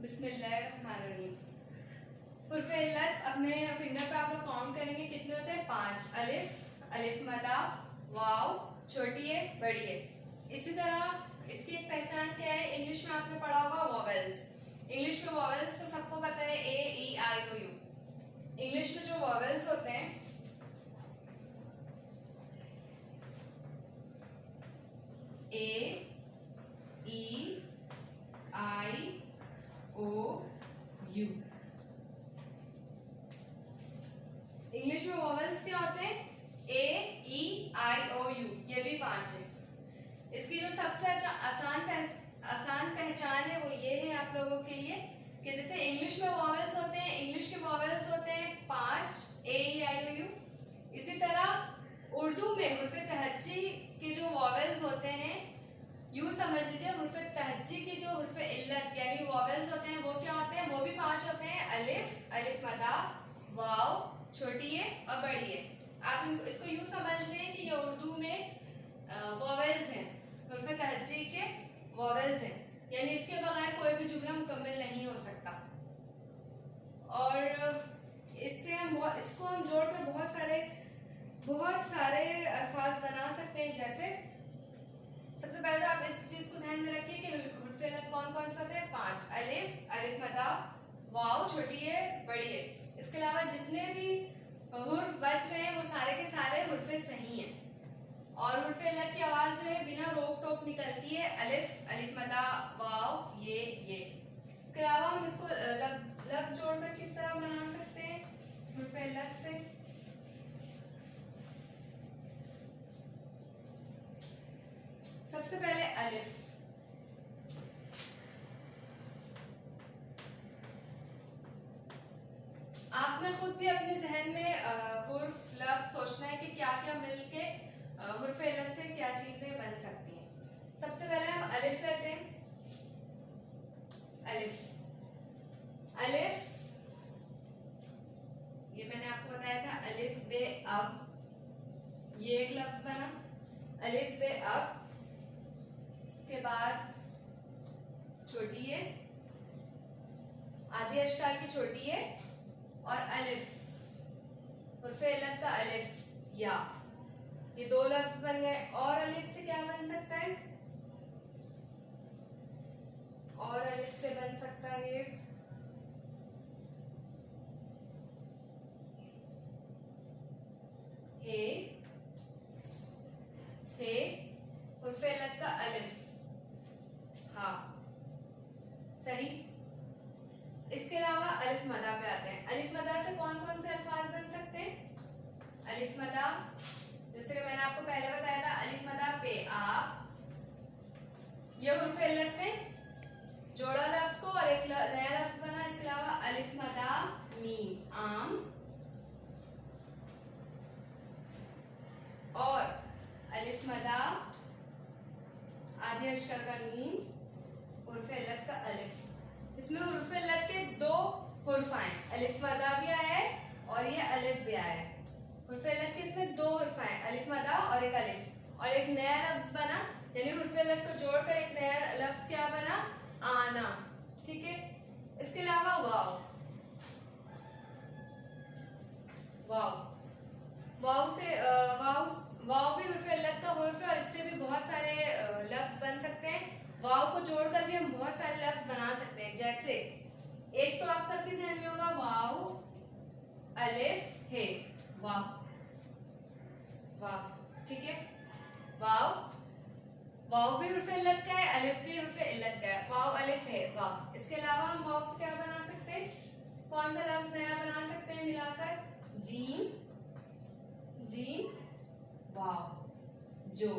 बिस्मिल्लाहिर्रहमानिर्रहीम। हुर्फ इल्लत अपने फिंगर पे आप लोग काउंट करेंगे कितने होते हैं? 5। अलिफ, अलिफ मदा, वाव, छोटी है, बड़ी है। इसी तरह इसकी एक पहचान क्या है? इंग्लिश में आपने पढ़ा होगा वॉवेल्स। इंग्लिश में वॉवेल्स तो सबको पता है, ए ई आई ओ यू। इंग्लिश में जो वॉवेल्स होते हैं ए ई आई ओ यू। इंग्लिश में वॉवेल्स क्या होते हैं? ए ई आई ओ यू। ये भी 5 है। इसकी जो सबसे आसान पहचान है वो ये है आप लोगों के लिए कि जैसे इंग्लिश में वॉवेल्स होते हैं, इंग्लिश के वॉवेल्स होते हैं 5, ए ई आई ओ यू। इसी तरह उर्दू में हुर्फ तहज्जी के जो वॉवेल्स होते हैं, यूं समझ लीजिए हुर्फ तहज्जी की जो हुर्फ इल्लत यानी वॉवेल्स होते हैं वो क्या होते हैं? वो भी 5 होते हैं। अलिफ, अलिफ मदा, वाव, छोटी है और बड़ी है। आप इसको यूं समझ लें कि ये उर्दू में वॉवेल्स हैं, हुर्फ तहज्जी के वॉवेल्स हैं, यानी इसके बगैर कोई भी जुमला मुकम्मल नहीं हो सकता। और इसको हम जोड़कर बहुत सारे अल्फाज बना सकते हैं। जैसे सबसे पहले तो आप इस चीज को ध्यान में रखिए कि हुर्फ इल्लत कौन कौन से होते हैं? 5। अलिफ, अलिफ मदा, वाव, छोटी है, बड़ी है। इसके अलावा जितने भी हुर्फ बच रहे हैं वो सारे के सारे हुर्फे सही हैं। और हुर्फ इल्लत की आवाज जो है बिना रोक टोक निकलती है। अलिफ, अलिफ मदा, वाव, ये। इसके अलावा हम इसको लफ्ज जोड़कर किस तरह बना सकते हैं हुर्फ इल्लत से? सबसे पहले अलिफ, आपने खुद भी अपने जहन में हुर्फ लफ्ज सोचना है कि क्या क्या मिलके हुर्फ इल्लत से क्या चीजें बन सकती हैं। सबसे पहले हम अलिफ लेते हैं। अलिफ, अलिफ ये मैंने आपको बताया था, अलिफ बे अब, ये एक लफ्ज बना। अलिफ बे अब, इसके बाद छोटी है, आधी अश्कार की छोटी है, और अलिफ, हुर्फ इल्लत का अलिफ, या। ये 2 लफ्ज बन गए। और अलिफ से क्या बन सकता है? और अलिफ से बन सकता है हे, हुर्फ इल्लत का अलिफ, हा, सही। इसके अलावा अलिफ मदा पे आते हैं। अलिफ मदा से कौन कौन से अल्फाज बन सकते हैं? अलिफ मदा, जैसे कि मैंने आपको पहले बताया था, अलिफ मदा पे आप, ये हुर्फ इल्लत ने जोड़ा लफ्ज को और एक नया लफ्ज बना। इसके अलावा अलिफ मदा मीम, आम, और अलिफ मदा आधी अश्कर का नून, हुर्फ इल्लत का अलिफ। इसमें हुर्फ इल्लत के 2 हुर्फ आए, अलिफ मदा भी आया है और ये अलिफ भी आया है। हुर्फ इल्लत के इसमें 2 हुर्फ आए, अलिफ मदा और एक अलिफ, और एक नया लफ्ज बना, यानी हुर्फ इल्लत को जोड़कर एक नया लफ्ज क्या बना? आना। ठीक है। इसके अलावा वाव, वाव भी हुर्फ इल्लत का हुर्फ है और इससे भी बहुत सारे लफ्ज बन सकते हैं। वाव को जोड़कर भी हम बहुत सारे लफ्ज बना सकते हैं। जैसे एक तो आप सबके ध्यान में होगा वाव, अलिफ, हे, वाव, ठीक है। वाव भी हुर्फ इल्लत का है, अलिफ भी हुर्फ इल्लत का है। वाव, अलिफ, हे, वाव। इसके अलावा हम वाव से क्या बना सकते हैं? कौन सा लफ्ज नया बना सकते हैं मिलाकर? जीम, वाव, जो।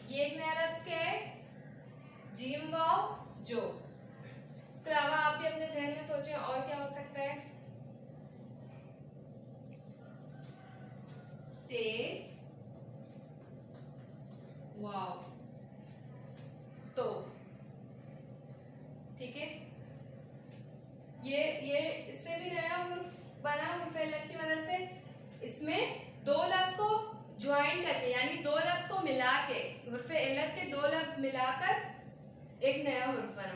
ये एक नया लफ्ज क्या है? जीम, वाव, जो। इसके अलावा आप भी अपने जहन में सोचें और क्या हो सकता है? ते, वाव, तो। ठीक है। ये इससे भी नया हुर्फ बना हुर्फ इल्लत की मदद से। इसमें 2 लफ्ज को ज्वाइन करके, यानी 2 लफ्ज को मिला के, हुर्फ इल्लत के 2 लफ्ज मिलाकर एक नया हुर्फ बना।